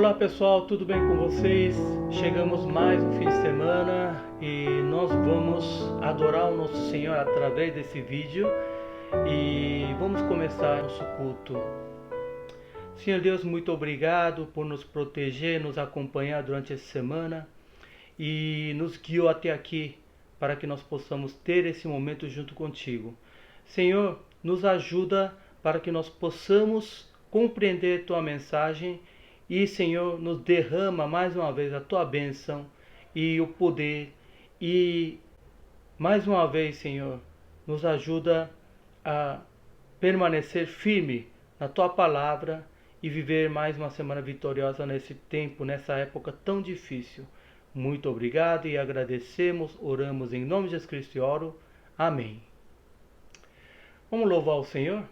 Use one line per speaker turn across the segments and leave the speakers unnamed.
Olá pessoal, tudo bem com vocês? Chegamos mais um fim de semana e nós vamos adorar o nosso Senhor através desse vídeo e vamos começar nosso culto. Senhor Deus, muito obrigado por nos proteger, nos acompanhar durante essa semana e nos guiou até aqui para que nós possamos ter esse momento junto contigo. Senhor, nos ajuda para que nós possamos compreender tua mensagem e, Senhor, nos derrama mais uma vez a tua bênção e o poder. E, mais uma vez, Senhor, nos ajuda a permanecer firme na tua palavra e viver mais uma semana vitoriosa nesse tempo, nessa época tão difícil. Muito obrigado e agradecemos, oramos em nome de Jesus Cristo e oro. Amém. Vamos louvar o Senhor?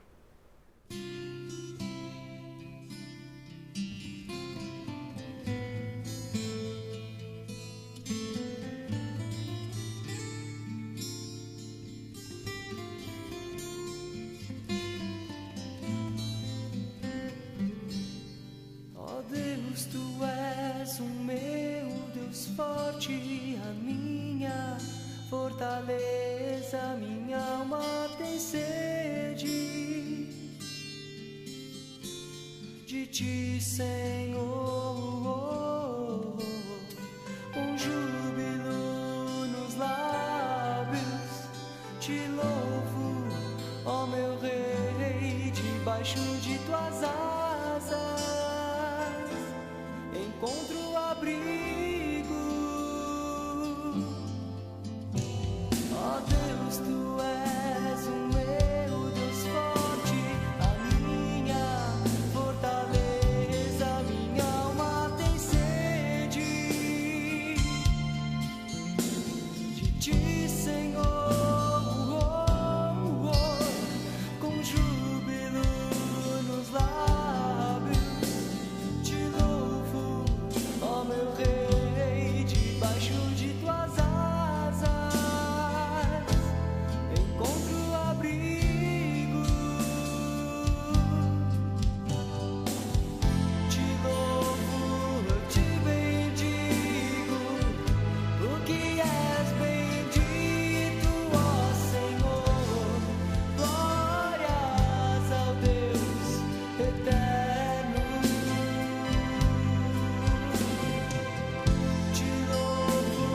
Tu és o meu Deus forte, a minha fortaleza, minha alma tem sede de ti, Senhor, com júbilo nos lábios, te louvo, ó meu Rei, debaixo de tuas asas encontro abrigo. Ó Deus, tu és o meu Deus forte, a minha fortaleza, minha alma tem sede de ti, Senhor, com júbilo nos lábios, te louvo, ó meu Rei, debaixo de tuas asas encontro abrigo. Te louvo, eu te bendigo, porque és bendito, ó Senhor. Glórias ao Deus eterno. Te louvo,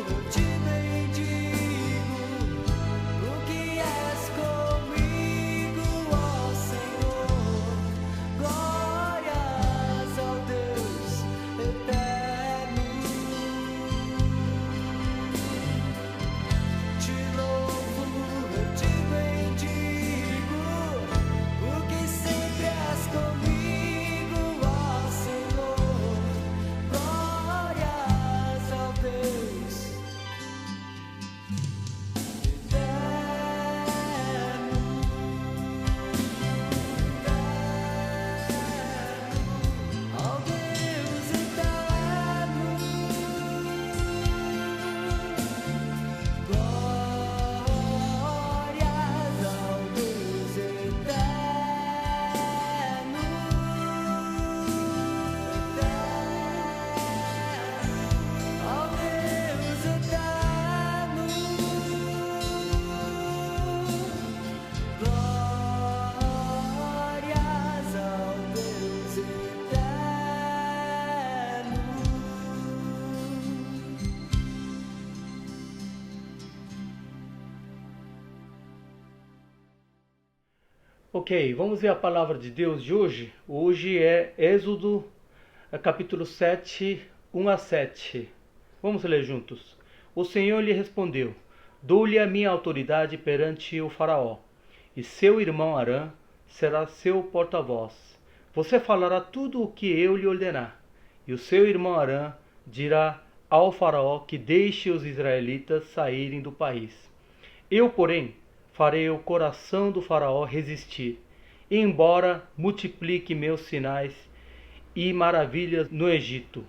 eu te bendigo, porque és comigo, ó Senhor. Glórias ao Deus eterno. Te louvo, eu te bendigo, porque sempre és comigo, ó Senhor. Glórias ao Deus eterno, ao Deus eterno. Glórias ao Deus eterno, ao Deus eterno. Glórias ao Deus eterno.
Ok, vamos ver a palavra de Deus de hoje. Hoje é Êxodo, capítulo 7, 1 a 7. Vamos ler juntos. O Senhor lhe respondeu: Dou-lhe a minha autoridade perante o faraó, e seu irmão Arã será seu porta-voz. Você falará tudo o que eu lhe ordenar, e o seu irmão Arã dirá ao faraó que deixe os israelitas saírem do país. Eu, porém, farei o coração do faraó resistir, embora multiplique meus sinais e maravilhas no Egito.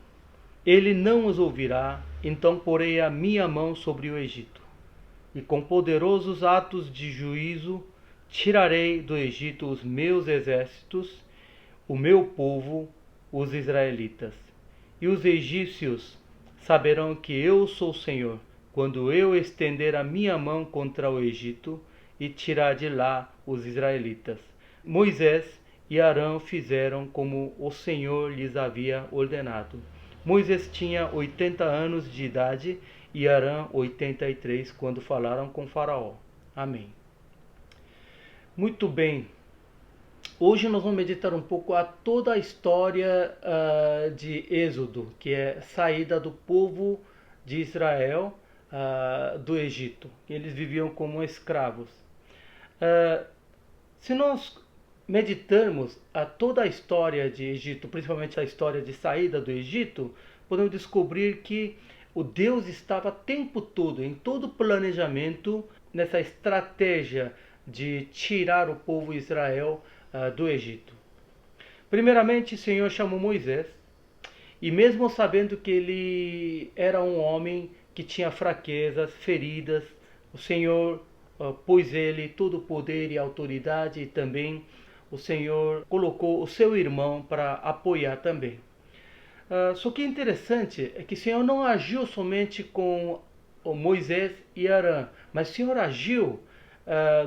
Ele não os ouvirá, então porei a minha mão sobre o Egito, e com poderosos atos de juízo tirarei do Egito os meus exércitos, o meu povo, os israelitas. E os egípcios saberão que eu sou o Senhor, quando eu estender a minha mão contra o Egito e tirar de lá os israelitas. Moisés e Arão fizeram como o Senhor lhes havia ordenado. Moisés tinha 80 anos de idade e Arão 83 quando falaram com Faraó. Amém. Muito bem. Hoje nós vamos meditar um pouco a toda a história de Êxodo, que é saída do povo de Israel do Egito. Eles viviam como escravos. Se nós meditarmos a toda a história de Egito, principalmente a história de saída do Egito, podemos descobrir que o Deus estava o tempo todo, em todo o planejamento, nessa estratégia de tirar o povo de Israel do Egito. Primeiramente, o Senhor chamou Moisés, e mesmo sabendo que ele era um homem que tinha fraquezas, feridas, o Senhor pôs ele todo o poder e autoridade, e também o Senhor colocou o seu irmão para apoiar também. Só que interessante é que o Senhor não agiu somente com Moisés e Arão, mas o Senhor agiu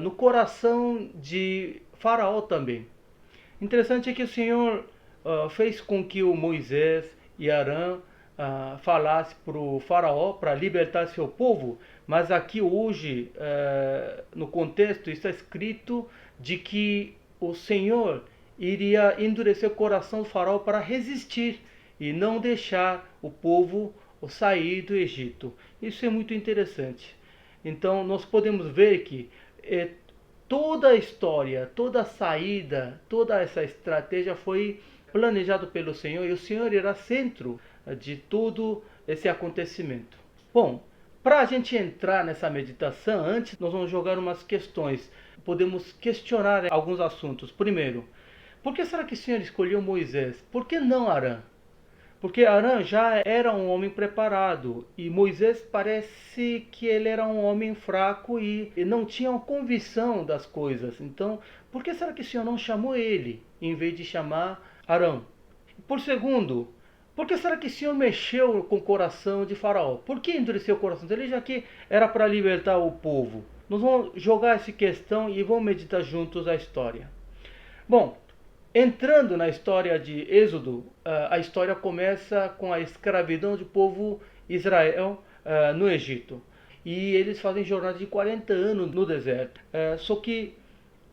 no coração de Faraó também. Interessante é que o Senhor fez com que o Moisés e Arão falasse para o Faraó para libertar seu povo, mas aqui hoje, no contexto, está escrito de que o Senhor iria endurecer o coração do Faraó para resistir e não deixar o povo sair do Egito. Isso é muito interessante. Então nós podemos ver que toda a história, toda a saída, toda essa estratégia foi planejado pelo Senhor, e o Senhor era centro de todo esse acontecimento. Bom, para a gente entrar nessa meditação, antes nós vamos jogar umas questões. Podemos questionar alguns assuntos. Primeiro, por que será que o Senhor escolheu Moisés? Por que não Arão? Porque Arão já era um homem preparado e Moisés parece que ele era um homem fraco e não tinha uma convicção das coisas. Então, por que será que o Senhor não chamou ele em vez de chamar Arão? Por segundo, por que será que o Senhor mexeu com o coração de Faraó? Por que endureceu o coração dele, já que era para libertar o povo? Nós vamos jogar essa questão e vamos meditar juntos a história. Bom, entrando na história de Êxodo, a história começa com a escravidão do povo Israel no Egito. E eles fazem jornada de 40 anos no deserto. Só que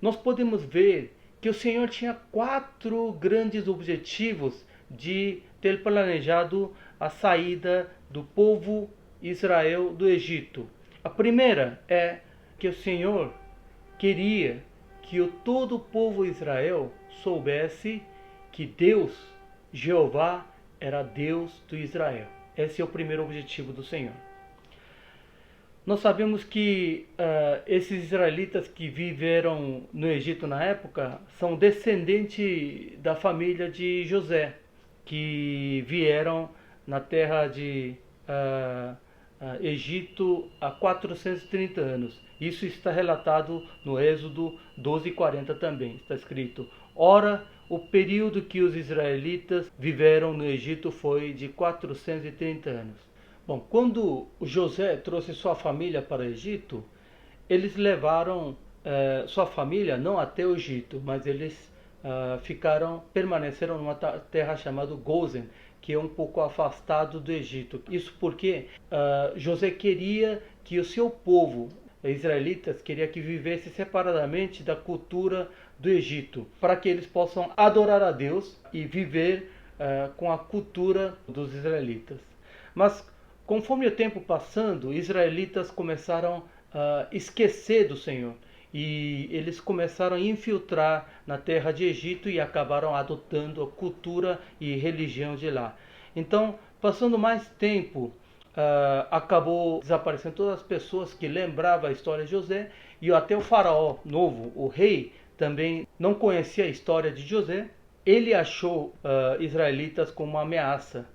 nós podemos ver que o Senhor tinha 4 grandes objetivos de ter planejado a saída do povo Israel do Egito. A primeira é que o Senhor queria que todo o povo Israel soubesse que Deus, Jeová, era Deus do Israel. Esse é o primeiro objetivo do Senhor. Nós sabemos que esses israelitas que viveram no Egito na época são descendentes da família de José, que vieram na terra de Egito há 430 anos. Isso está relatado no Êxodo 12:40 também. Está escrito: ora, o período que os israelitas viveram no Egito foi de 430 anos. Bom, quando José trouxe sua família para o Egito, eles levaram sua família não até o Egito, mas eles permaneceram numa terra chamada Gozen, que é um pouco afastado do Egito. Isso porque José queria que o seu povo, israelitas, queria que vivesse separadamente da cultura do Egito, para que eles possam adorar a Deus e viver com a cultura dos israelitas. Mas conforme o tempo passando, os israelitas começaram a esquecer do Senhor. E eles começaram a infiltrar na terra de Egito e acabaram adotando a cultura e religião de lá. Então, passando mais tempo, acabou desaparecendo todas as pessoas que lembravam a história de José. E até o faraó novo, o rei, também não conhecia a história de José. Ele achou israelitas como uma ameaça.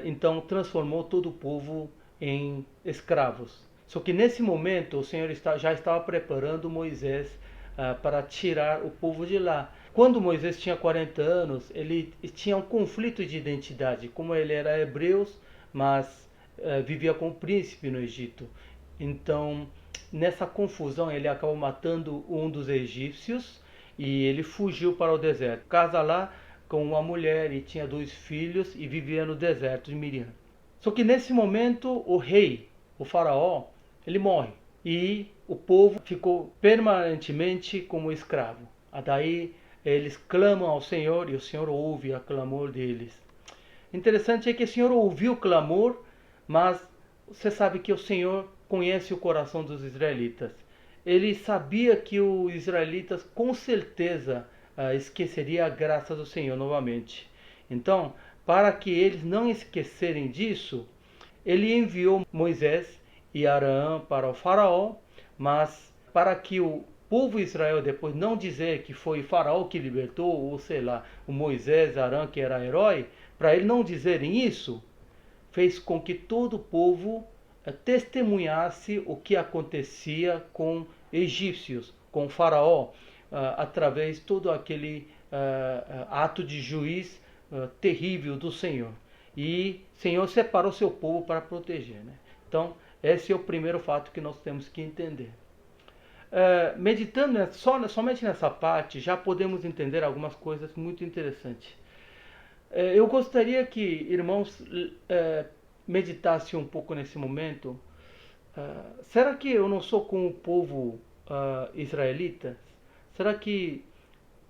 Então transformou todo o povo em escravos. Só que nesse momento o Senhor já estava preparando Moisés para tirar o povo de lá. Quando Moisés tinha 40 anos, ele tinha um conflito de identidade. Como ele era hebreu, mas vivia com o príncipe no Egito. Então, nessa confusão, ele acabou matando um dos egípcios e ele fugiu para o deserto. Casa lá com uma mulher e tinha 2 filhos e vivia no deserto de Midian. Só que nesse momento, o rei, o faraó, ele morre. E o povo ficou permanentemente como escravo. Daí eles clamam ao Senhor e o Senhor ouve o clamor deles. Interessante é que o Senhor ouviu o clamor, mas você sabe que o Senhor conhece o coração dos israelitas. Ele sabia que os israelitas com certeza esqueceria a graça do Senhor novamente. Então, para que eles não esquecerem disso, ele enviou Moisés e Arão para o faraó, mas para que o povo Israel depois não dizer que foi Faraó que libertou, ou sei lá, o Moisés, Arão que era herói, para eles não dizerem isso, fez com que todo o povo testemunhasse o que acontecia com egípcios, com Faraó, através de todo aquele ato de juiz terrível do Senhor. E o Senhor separou seu povo para proteger, né? Então, esse é o primeiro fato que nós temos que entender. Meditando somente nessa parte, já podemos entender algumas coisas muito interessantes. Eu gostaria que irmãos meditassem um pouco nesse momento. Será que eu não sou como o povo israelita? Será que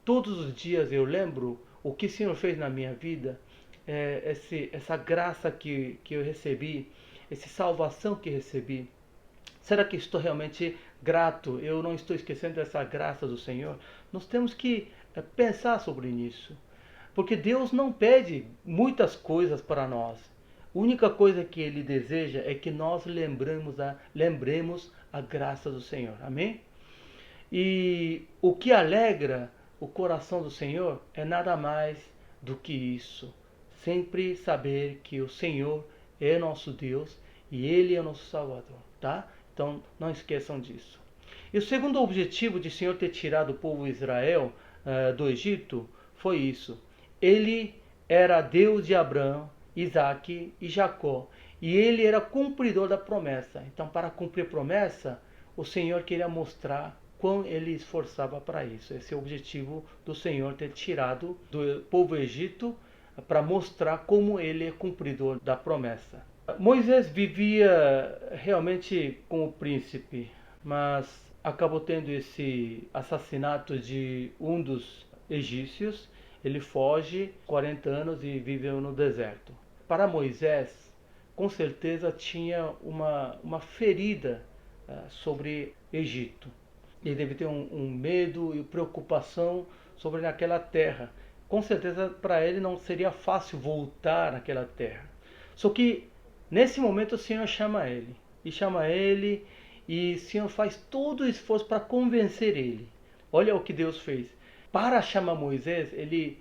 todos os dias eu lembro o que o Senhor fez na minha vida? Essa graça que eu recebi, essa salvação que recebi. Será que estou realmente grato? Eu não estou esquecendo dessa graça do Senhor? Nós temos que pensar sobre isso. Porque Deus não pede muitas coisas para nós. A única coisa que Ele deseja é que nós lembremos a graça do Senhor. Amém? E o que alegra o coração do Senhor é nada mais do que isso. Sempre saber que o Senhor é nosso Deus e Ele é nosso Salvador. Tá? Então, não esqueçam disso. E o segundo objetivo de o Senhor ter tirado o povo Israel do Egito foi isso. Ele era Deus de Abraão, Isaac e Jacó. E ele era cumpridor da promessa. Então, para cumprir a promessa, o Senhor queria mostrar quão ele esforçava para isso. Esse é o objetivo do Senhor ter tirado do povo Egito para mostrar como ele é cumpridor da promessa. Moisés vivia realmente como príncipe, mas acabou tendo esse assassinato de um dos egípcios. Ele foge 40 anos e viveu no deserto. Para Moisés, com certeza tinha uma ferida sobre Egito. Ele deve ter um medo e preocupação sobre aquela terra. Com certeza para ele não seria fácil voltar naquela terra. Só que nesse momento o Senhor chama ele. E o Senhor faz todo o esforço para convencer ele. Olha o que Deus fez. Para chamar Moisés, ele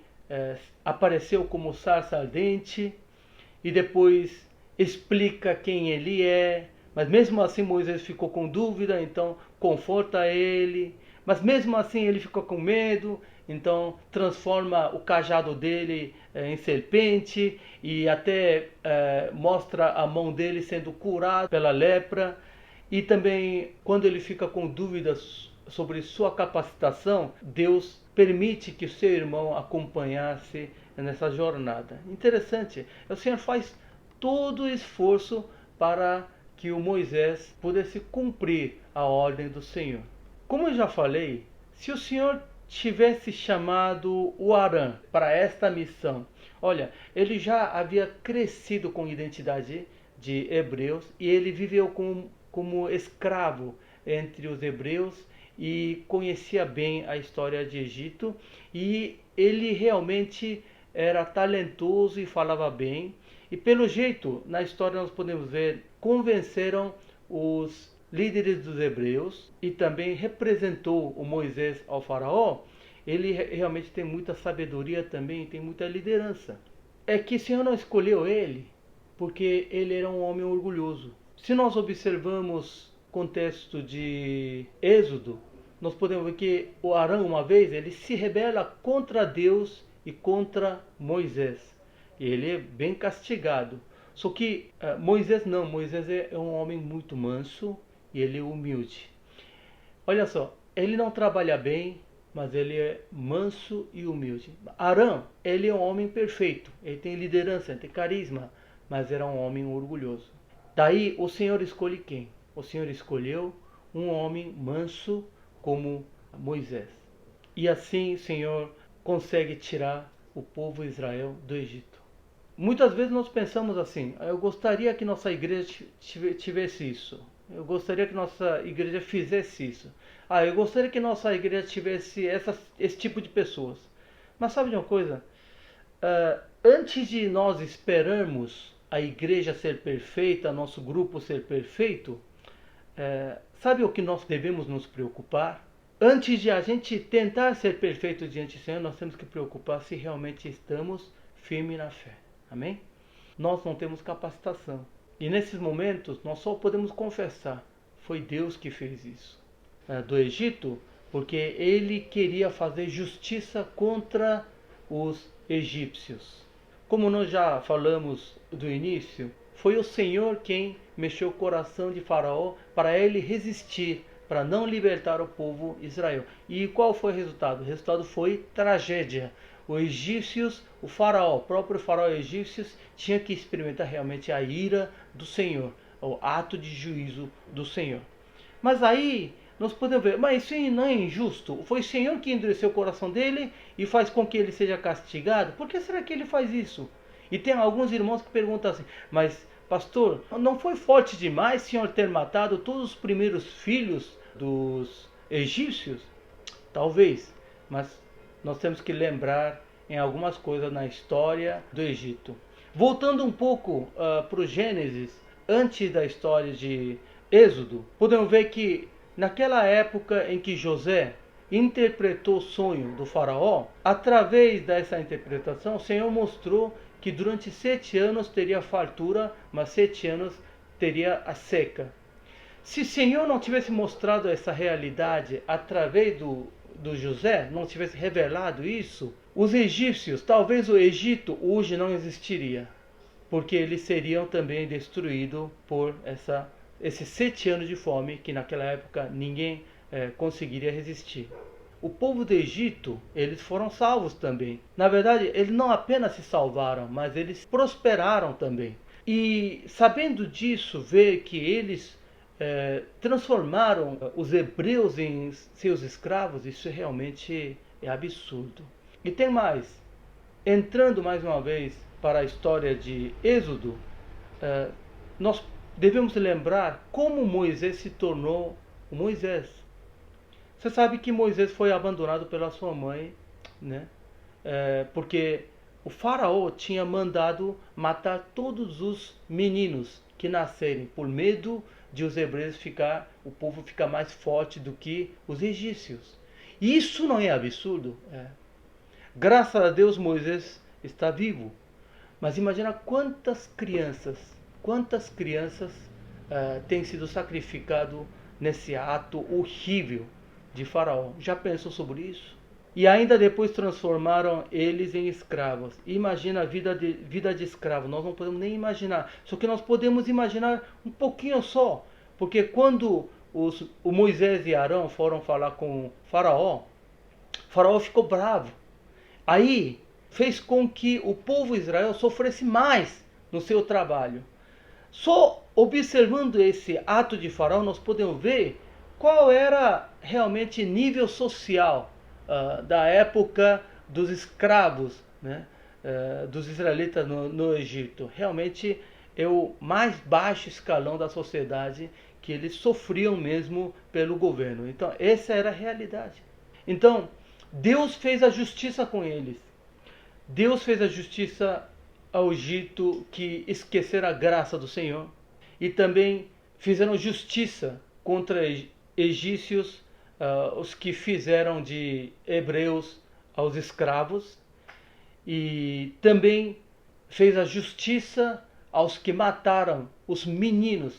apareceu como sarça ardente e depois explica quem ele é. Mas mesmo assim Moisés ficou com dúvida, então conforta ele. Mas mesmo assim ele ficou com medo, então transforma o cajado dele em serpente e até mostra a mão dele sendo curada pela lepra. E também quando ele fica com dúvidas sobre sua capacitação, Deus permite que o seu irmão acompanhasse nessa jornada. Interessante, o Senhor faz todo o esforço para que o Moisés pudesse cumprir a ordem do Senhor. Como eu já falei, se o Senhor tivesse chamado o Arão para esta missão, olha, ele já havia crescido com identidade de hebreus e ele viveu como escravo entre os hebreus e conhecia bem a história de Egito e ele realmente era talentoso e falava bem. E pelo jeito, na história nós podemos ver, convenceram os líderes dos hebreus e também representou o Moisés ao faraó. Ele realmente tem muita sabedoria também, tem muita liderança. É que o Senhor não escolheu ele porque ele era um homem orgulhoso. Se nós observamos o contexto de Êxodo, nós podemos ver que o Arão, uma vez, ele se rebela contra Deus e contra Moisés. E ele é bem castigado. Só que Moisés não, Moisés é um homem muito manso e ele é humilde. Olha só, ele não trabalha bem, mas ele é manso e humilde. Arão, ele é um homem perfeito, ele tem liderança, ele tem carisma, mas era um homem orgulhoso. Daí o Senhor escolhe quem? O Senhor escolheu um homem manso como Moisés. E assim o Senhor consegue tirar o povo de Israel do Egito. Muitas vezes nós pensamos assim: eu gostaria que nossa igreja tivesse isso. Eu gostaria que nossa igreja fizesse isso. Eu gostaria que nossa igreja tivesse esse tipo de pessoas. Mas sabe de uma coisa? Antes de nós esperarmos a igreja ser perfeita, nosso grupo ser perfeito, sabe o que nós devemos nos preocupar? Antes de a gente tentar ser perfeito diante do Senhor, nós temos que preocupar se realmente estamos firmes na fé. Amém? Nós não temos capacitação. E nesses momentos, nós só podemos confessar: foi Deus que fez isso. Do Egito, porque ele queria fazer justiça contra os egípcios. Como nós já falamos do início, foi o Senhor quem mexeu o coração de Faraó para ele resistir, para não libertar o povo de Israel. E qual foi o resultado? O resultado foi tragédia. Os egípcios, o próprio faraó egípcio, tinha que experimentar realmente a ira do Senhor, o ato de juízo do Senhor. Mas aí nós podemos ver, mas isso não é injusto? Foi o Senhor que endureceu o coração dele e faz com que ele seja castigado? Por que será que ele faz isso? E tem alguns irmãos que perguntam assim: mas pastor, não foi forte demais o Senhor ter matado todos os primeiros filhos dos egípcios? Talvez, mas nós temos que lembrar em algumas coisas na história do Egito. Voltando um pouco para o Gênesis, antes da história de Êxodo, podemos ver que naquela época em que José interpretou o sonho do faraó, através dessa interpretação, o Senhor mostrou que durante 7 anos teria fartura, mas 7 anos teria a seca. Se o Senhor não tivesse mostrado essa realidade através do José, não tivesse revelado isso, os egípcios, talvez o Egito hoje não existiria, porque eles seriam também destruídos por esses 7 anos de fome que naquela época ninguém conseguiria resistir. O povo do Egito, eles foram salvos também. Na verdade, eles não apenas se salvaram, mas eles prosperaram também. E sabendo disso, ver que eles transformaram os hebreus em seus escravos, isso realmente é absurdo. E tem mais. Entrando mais uma vez para a história de Êxodo, nós devemos lembrar como Moisés se tornou Moisés. Você sabe que Moisés foi abandonado pela sua mãe, né? Porque o faraó tinha mandado matar todos os meninos que nascerem, por medo de os hebreus o povo ficar mais forte do que os egípcios. Isso não é absurdo? Graças a Deus Moisés está vivo. Mas imagina quantas crianças têm sido sacrificadas nesse ato horrível de Faraó. Já pensou sobre isso? E ainda depois transformaram eles em escravos. Imagina a vida de escravo. Nós não podemos nem imaginar. Só que nós podemos imaginar um pouquinho só. Porque quando o Moisés e Arão foram falar com Faraó ficou bravo. Aí fez com que o povo de Israel sofresse mais no seu trabalho. Só observando esse ato de Faraó, nós podemos ver qual era realmente o nível social da época dos escravos, né, dos israelitas no Egito. Realmente é o mais baixo escalão da sociedade, que eles sofriam mesmo pelo governo. Então essa era a realidade. Então Deus fez a justiça com eles. Deus fez a justiça ao Egito, que esqueceram a graça do Senhor, e também fizeram justiça contra egípcios, os que fizeram de hebreus aos escravos, e também fez a justiça aos que mataram os meninos,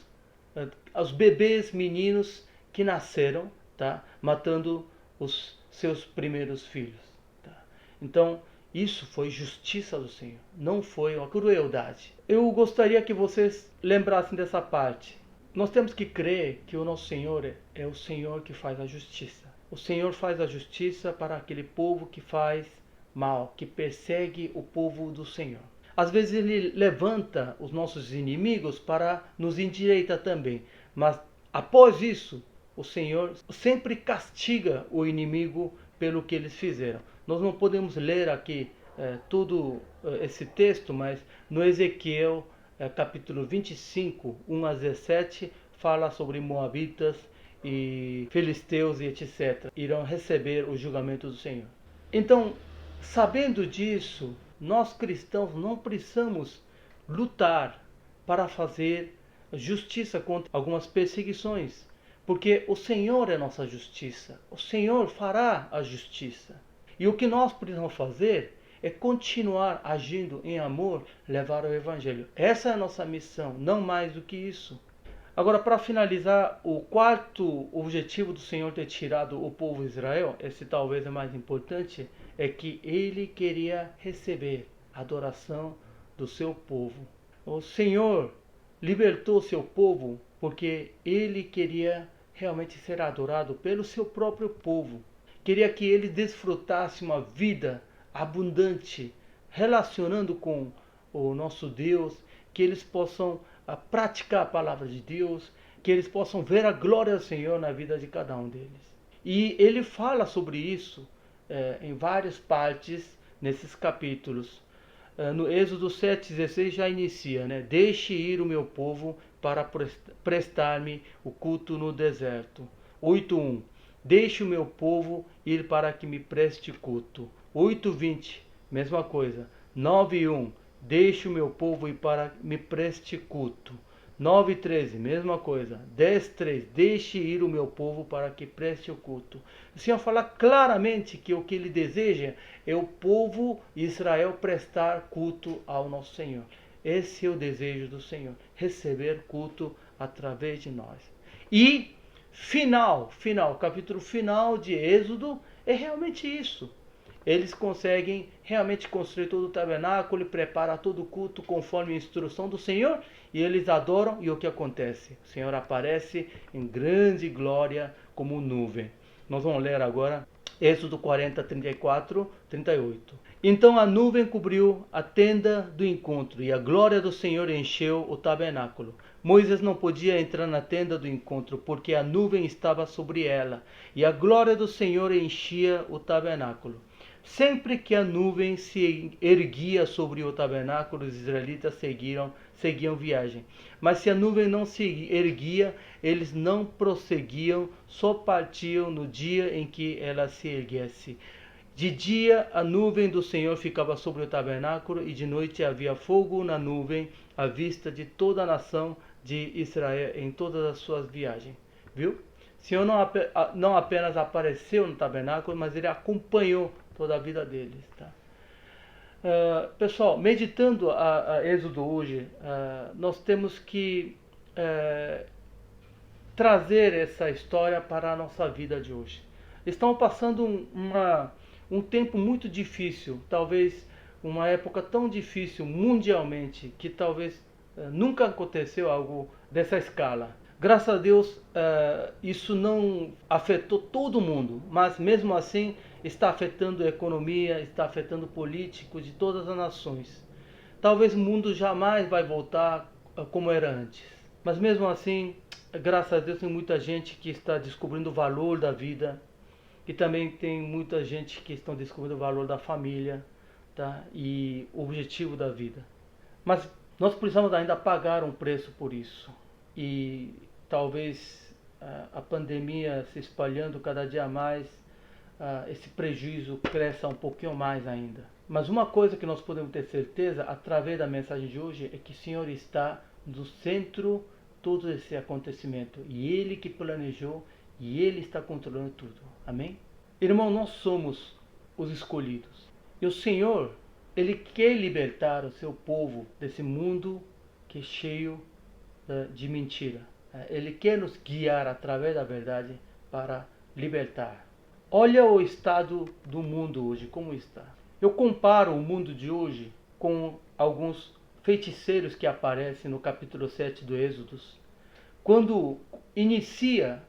os bebês meninos que nasceram, tá? matando os seus primeiros filhos. Tá? Então, isso foi justiça do Senhor, não foi uma crueldade. Eu gostaria que vocês lembrassem dessa parte. Nós temos que crer que o nosso Senhor é o Senhor que faz a justiça. O Senhor faz a justiça para aquele povo que faz mal, que persegue o povo do Senhor. Às vezes ele levanta os nossos inimigos para nos endireitar também. Mas após isso, o Senhor sempre castiga o inimigo pelo que eles fizeram. Nós não podemos ler aqui todo esse texto, mas no Ezequiel capítulo 25, 1 a 17, fala sobre moabitas e filisteus e etc. Irão receber o julgamento do Senhor. Então, sabendo disso, nós cristãos não precisamos lutar para fazer justiça contra algumas perseguições, porque o Senhor é nossa justiça. O Senhor fará a justiça. E o que nós precisamos fazer é continuar agindo em amor, levar o Evangelho. Essa é a nossa missão, não mais do que isso. Agora, para finalizar, o quarto objetivo do Senhor ter tirado o povo de Israel, esse talvez é mais importante, é que ele queria receber a adoração do seu povo. O Senhor libertou seu povo porque ele queria realmente ser adorado pelo seu próprio povo. Queria que ele desfrutasse uma vida abundante, relacionando com o nosso Deus, que eles possam praticar a palavra de Deus, que eles possam ver a glória do Senhor na vida de cada um deles. E ele fala sobre isso em várias partes nesses capítulos. No Êxodo 7,16 já inicia, né? Deixe ir o meu povo para prestar-me o culto no deserto. 8,1 Deixe o meu povo ir para que me preste culto. 8,20 mesma coisa. 9,1 Deixe o meu povo ir para me preste culto. 9,13 mesma coisa. 10,3 Deixe ir o meu povo para que preste o culto. O Senhor fala claramente que o que ele deseja é o povo Israel prestar culto ao nosso Senhor. Esse é o desejo do Senhor, receber culto através de nós. E capítulo final de Êxodo é realmente isso. Eles conseguem realmente construir todo o tabernáculo e preparar todo o culto conforme a instrução do Senhor. E eles adoram, e o que acontece? O Senhor aparece em grande glória como nuvem. Nós vamos ler agora Êxodo 40, 34, 38. Então a nuvem cobriu a tenda do encontro, e a glória do Senhor encheu o tabernáculo. Moisés não podia entrar na tenda do encontro, porque a nuvem estava sobre ela, e a glória do Senhor enchia o tabernáculo. Sempre que a nuvem se erguia sobre o tabernáculo, os israelitas seguiam viagem. Mas se a nuvem não se erguia, eles não prosseguiam, só partiam no dia em que ela se erguesse. De dia a nuvem do Senhor ficava sobre o tabernáculo, e de noite havia fogo na nuvem, à vista de toda a nação de Israel em todas as suas viagens. Viu? O Senhor não apenas apareceu no tabernáculo, mas ele acompanhou toda a vida deles. Tá? Pessoal, meditando a Êxodo hoje, nós temos que trazer essa história para a nossa vida de hoje. Estamos passando um tempo muito difícil, talvez uma época tão difícil mundialmente, que talvez nunca aconteceu algo dessa escala. Graças a Deus, isso não afetou todo mundo, mas mesmo assim está afetando a economia, está afetando políticos de todas as nações. Talvez o mundo jamais vai voltar como era antes, mas mesmo assim, graças a Deus, tem muita gente que está descobrindo o valor da vida, e também tem muita gente que está descobrindo o valor da família, tá? E o objetivo da vida. Mas nós precisamos ainda pagar um preço por isso. E talvez a pandemia se espalhando cada dia mais, esse prejuízo cresça um pouquinho mais ainda. Mas uma coisa que nós podemos ter certeza, através da mensagem de hoje, é que o Senhor está no centro de todo esse acontecimento. E Ele que planejou, e Ele está controlando tudo. Amém? Irmão, nós somos os escolhidos. E o Senhor, Ele quer libertar o seu povo desse mundo que é cheio de mentira. Ele quer nos guiar através da verdade para libertar. Olha o estado do mundo hoje, como está. Eu comparo o mundo de hoje com alguns feiticeiros que aparecem no capítulo 7 do Êxodo. Quando inicia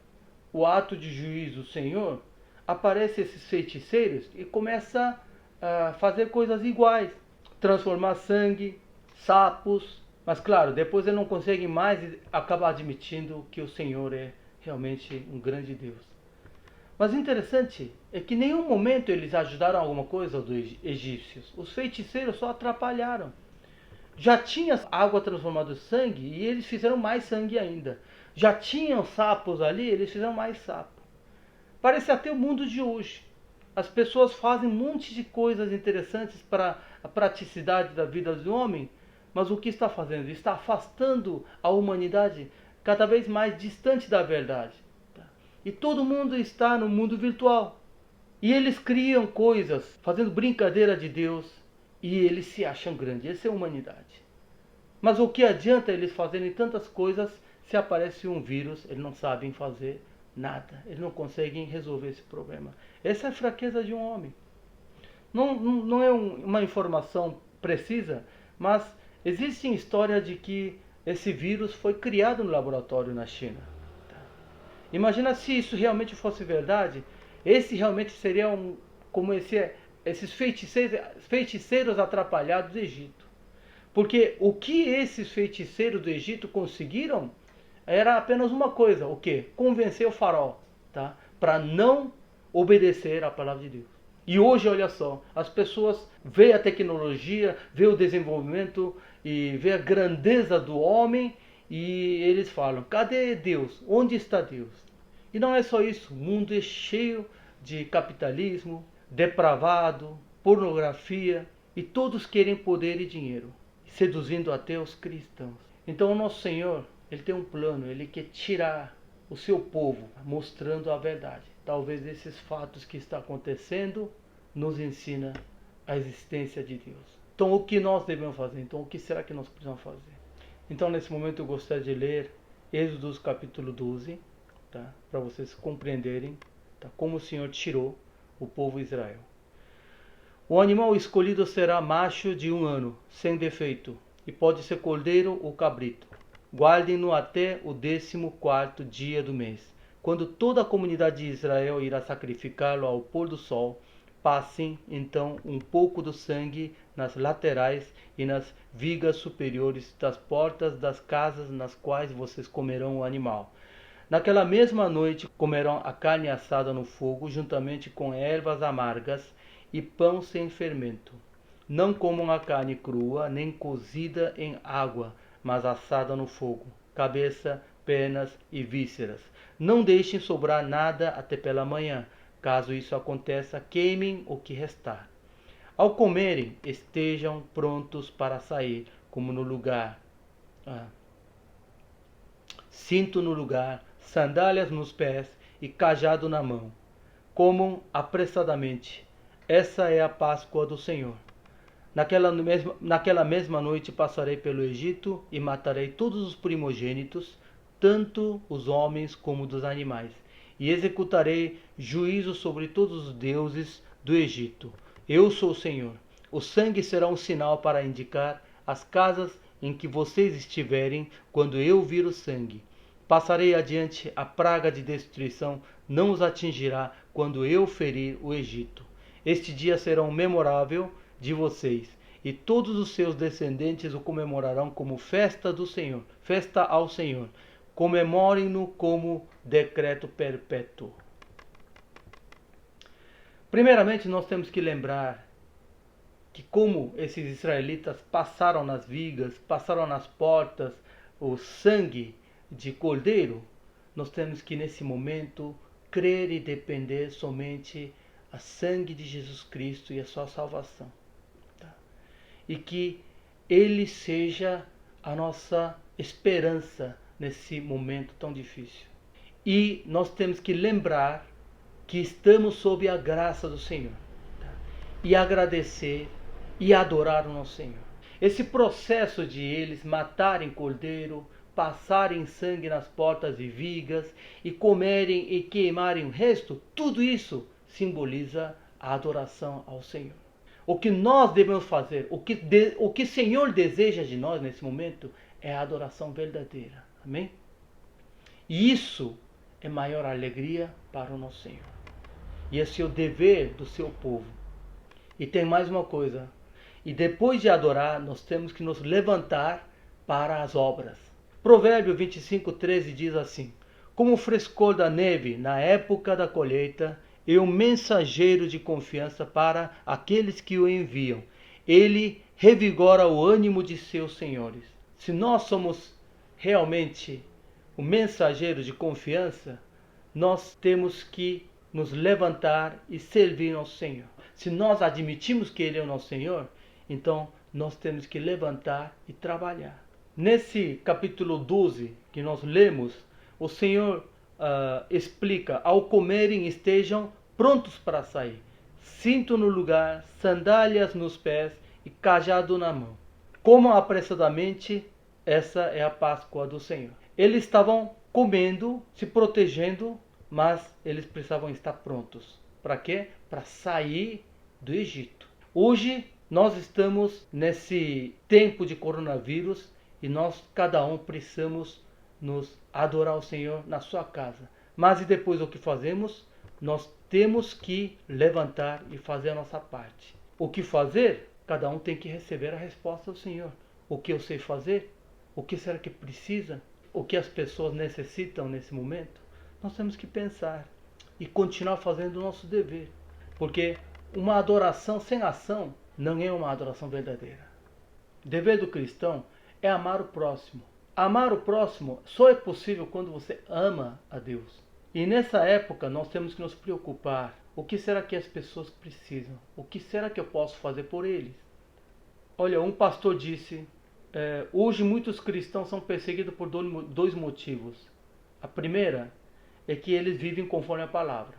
o ato de juízo do Senhor, aparecem esses feiticeiros e começa a fazer coisas iguais, transformar sangue, sapos, mas claro, depois ele não consegue mais e acaba admitindo que o Senhor é realmente um grande Deus. Mas interessante é que em nenhum momento eles ajudaram alguma coisa dos egípcios. Os feiticeiros só atrapalharam. Já tinha água transformada em sangue e eles fizeram mais sangue ainda. Já tinham sapos ali, eles fizeram mais sapo. Parece até o mundo de hoje. As pessoas fazem um monte de coisas interessantes para a praticidade da vida do homem, mas o que está fazendo? Está afastando a humanidade cada vez mais distante da verdade. E todo mundo está no mundo virtual. E eles criam coisas, fazendo brincadeira de Deus, e eles se acham grandes. Essa é a humanidade. Mas o que adianta eles fazerem tantas coisas se aparece um vírus, eles não sabem fazer nada. Eles não conseguem resolver esse problema. Essa é a fraqueza de um homem. Não é uma informação precisa, mas existe história de que esse vírus foi criado no laboratório na China. Imagina se isso realmente fosse verdade. Esse realmente seria como esses feiticeiros atrapalhados do Egito. Porque o que esses feiticeiros do Egito conseguiram era apenas uma coisa, o quê? Convencer o faraó, tá? Para não obedecer à palavra de Deus. E hoje, olha só, as pessoas veem a tecnologia, veem o desenvolvimento e veem a grandeza do homem e eles falam, cadê Deus? Onde está Deus? E não é só isso, o mundo é cheio de capitalismo, depravado, pornografia, e todos querem poder e dinheiro, seduzindo até os cristãos. Então o nosso Senhor, Ele tem um plano, Ele quer tirar o seu povo, mostrando a verdade. Talvez esses fatos que estão acontecendo nos ensina a existência de Deus. Então o que nós devemos fazer? Então o que será que nós precisamos fazer? Então nesse momento eu gostaria de ler Êxodo capítulo 12, tá? Para vocês compreenderem, tá? Como o Senhor tirou o povo Israel. O animal escolhido será macho de 1 ano, sem defeito, e pode ser cordeiro ou cabrito. Guardem-no até o 14º dia do mês, quando toda a comunidade de Israel irá sacrificá-lo ao pôr do sol. Passem então um pouco do sangue nas laterais e nas vigas superiores das portas das casas nas quais vocês comerão o animal. Naquela mesma noite comerão a carne assada no fogo, juntamente com ervas amargas e pão sem fermento. Não comam a carne crua, nem cozida em água, mas assada no fogo, cabeça, pernas e vísceras. Não deixem sobrar nada até pela manhã. Caso isso aconteça, queimem o que restar. Ao comerem, estejam prontos para sair, como no lugar. Cinto no lugar, sandálias nos pés e cajado na mão. Comam apressadamente. Essa é a Páscoa do Senhor. Naquela mesma noite passarei pelo Egito e matarei todos os primogênitos, tanto os homens como dos animais, e executarei juízo sobre todos os deuses do Egito. Eu sou o Senhor. O sangue será um sinal para indicar as casas em que vocês estiverem quando eu vir o sangue. Passarei adiante, a praga de destruição não os atingirá quando eu ferir o Egito. Este dia será um memorável de vocês, e todos os seus descendentes o comemorarão como festa do Senhor, festa ao Senhor. Comemorem-no como decreto perpétuo. Primeiramente, nós temos que lembrar que como esses israelitas passaram nas vigas, passaram nas portas, o sangue de cordeiro, nós temos que nesse momento crer e depender somente a sangue de Jesus Cristo e a sua salvação. Tá? E que Ele seja a nossa esperança nesse momento tão difícil. E nós temos que lembrar que estamos sob a graça do Senhor. Tá? E agradecer e adorar o nosso Senhor. Esse processo de eles matarem cordeiro, passarem sangue nas portas e vigas, e comerem e queimarem o resto, tudo isso simboliza a adoração ao Senhor. O que nós devemos fazer, o que o Senhor deseja de nós nesse momento, é a adoração verdadeira. Amém? E isso é maior alegria para o nosso Senhor. E esse é o dever do seu povo. E tem mais uma coisa. E depois de adorar, nós temos que nos levantar para as obras. Provérbio 25:13 diz assim: como o frescor da neve na época da colheita, e um mensageiro de confiança para aqueles que o enviam. Ele revigora o ânimo de seus senhores. Se nós somos realmente o mensageiro de confiança, nós temos que nos levantar e servir ao Senhor. Se nós admitimos que Ele é o nosso Senhor, então nós temos que levantar e trabalhar. Nesse capítulo 12 que nós lemos, o Senhor explica: ao comerem estejam prontos para sair, cinto no lugar, sandálias nos pés e cajado na mão. Comam apressadamente, essa é a Páscoa do Senhor. Eles estavam comendo, se protegendo, mas eles precisavam estar prontos. Para quê? Para sair do Egito. Hoje nós estamos nesse tempo de coronavírus e nós, cada um, precisamos nos adorar ao Senhor na sua casa. Mas e depois o que fazemos? Nós temos que levantar e fazer a nossa parte. O que fazer? Cada um tem que receber a resposta do Senhor. O que eu sei fazer? O que será que precisa? O que as pessoas necessitam nesse momento? Nós temos que pensar e continuar fazendo o nosso dever. Porque uma adoração sem ação não é uma adoração verdadeira. O dever do cristão é amar o próximo. Amar o próximo só é possível quando você ama a Deus. E nessa época nós temos que nos preocupar. O que será que as pessoas precisam? O que será que eu posso fazer por eles? Olha, um pastor disse: hoje muitos cristãos são perseguidos por dois motivos. A primeira é que eles vivem conforme a palavra.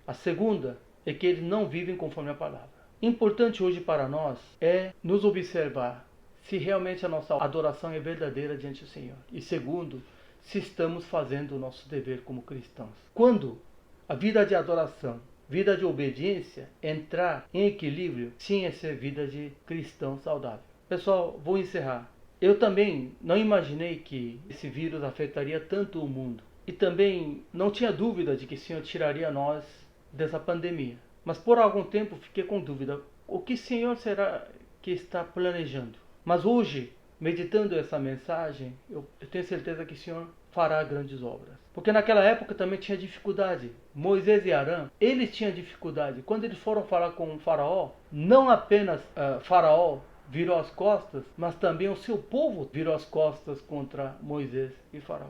A segunda é que eles não vivem conforme a palavra. Importante hoje para nós é nos observar se realmente a nossa adoração é verdadeira diante do Senhor. E segundo, se estamos fazendo o nosso dever como cristãos. Quando a vida de adoração, vida de obediência entrar em equilíbrio, sim, essa é vida de cristão saudável. Pessoal, vou encerrar. Eu também não imaginei que esse vírus afetaria tanto o mundo. E também não tinha dúvida de que o Senhor tiraria nós dessa pandemia. Mas por algum tempo fiquei com dúvida. O que o Senhor será que está planejando? Mas hoje, meditando essa mensagem, eu tenho certeza que o Senhor fará grandes obras. Porque naquela época também tinha dificuldade. Moisés e Arão, eles tinham dificuldade. Quando eles foram falar com o faraó, não apenas faraó virou as costas, mas também o seu povo virou as costas contra Moisés e faraó.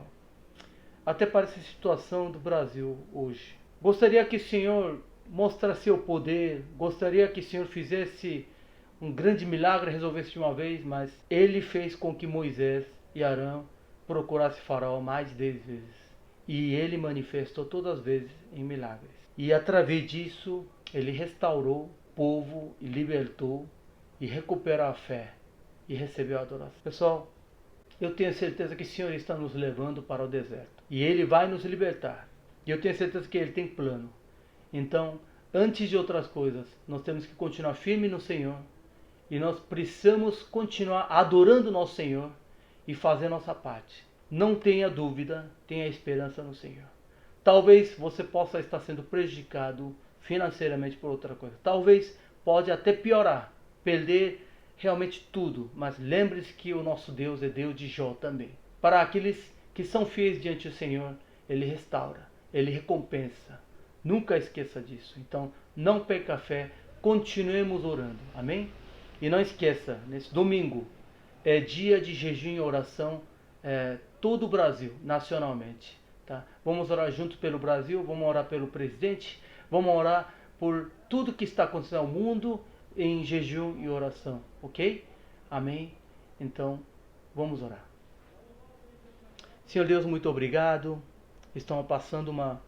Até parece a situação do Brasil hoje. Gostaria que o Senhor mostrasse seu poder, gostaria que o Senhor fizesse um grande milagre, resolvesse de uma vez, mas ele fez com que Moisés e Arão procurassem faraó mais de 10 vezes. E ele manifestou todas as vezes em milagres. E através disso, ele restaurou o povo e libertou e recuperou a fé e recebeu a adoração. Pessoal, eu tenho certeza que o Senhor está nos levando para o deserto. E Ele vai nos libertar. E eu tenho certeza que Ele tem plano. Então, antes de outras coisas, nós temos que continuar firme no Senhor. E nós precisamos continuar adorando o nosso Senhor e fazer nossa parte. Não tenha dúvida, tenha esperança no Senhor. Talvez você possa estar sendo prejudicado financeiramente por outra coisa. Talvez pode até piorar, perder realmente tudo. Mas lembre-se que o nosso Deus é Deus de Jó também. Para aqueles que são fiéis diante do Senhor, Ele restaura, Ele recompensa. Nunca esqueça disso. Então, não perca a fé, continuemos orando. Amém? E não esqueça, nesse domingo é dia de jejum e oração, todo o Brasil, nacionalmente. Tá? Vamos orar juntos pelo Brasil, vamos orar pelo presidente, vamos orar por tudo que está acontecendo no mundo em jejum e oração, ok? Amém? Então, vamos orar. Senhor Deus, muito obrigado. Estamos passando uma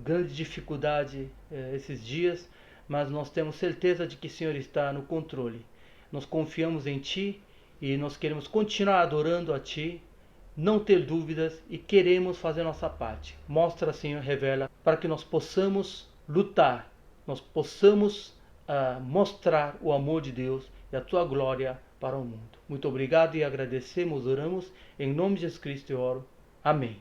grande dificuldade esses dias, mas nós temos certeza de que o Senhor está no controle. Nós confiamos em Ti e nós queremos continuar adorando a Ti não ter dúvidas e queremos fazer nossa parte. Mostra, Senhor, revela, para que nós possamos lutar, nós possamos mostrar o amor de Deus e a tua glória para o mundo. Muito obrigado e agradecemos, oramos, em nome de Jesus Cristo eu oro. Amém.